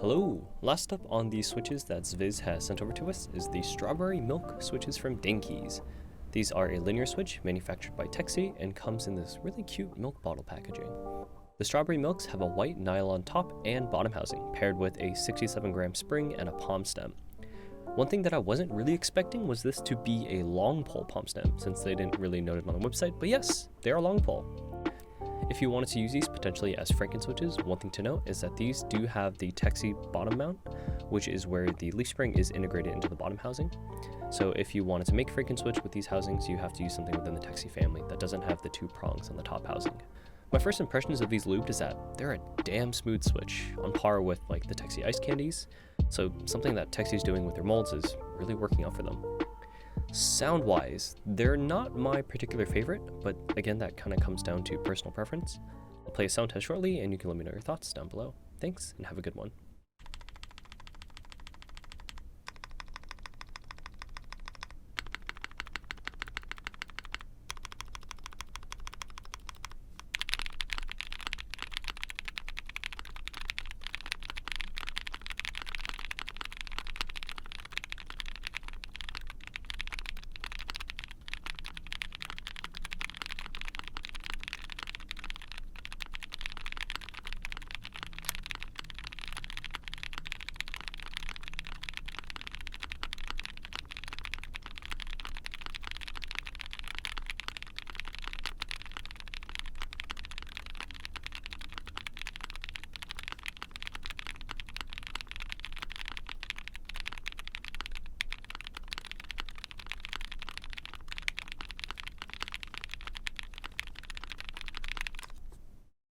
Hello! Last up on the switches that Zviz has sent over to us is the strawberry milk switches from Deskeys. These are a linear switch manufactured by Deskeys and comes in this really cute milk bottle packaging. The strawberry milks have a white nylon top and bottom housing paired with a 67-gram spring and a POM stem. One thing that I wasn't really expecting was this to be a long pole POM stem, since they didn't really note it on the website, but yes, they are long pole. If you wanted to use these potentially as Frankenswitches, one thing to note is that these do have the Deskeys bottom mount, which is where the leaf spring is integrated into the bottom housing. So if you wanted to make Frankenswitch with these housings, you have to use something within the Deskeys family that doesn't have the two prongs on the top housing. My first impressions of these Loobed is that they're a damn smooth switch, on par with like the Deskeys ice candies, so something that Deskeys is doing with their molds is really working out for them. Sound-wise, they're not my particular favorite, but again, that kind of comes down to personal preference. I'll play a sound test shortly, and you can let me know your thoughts down below. Thanks, and have a good one.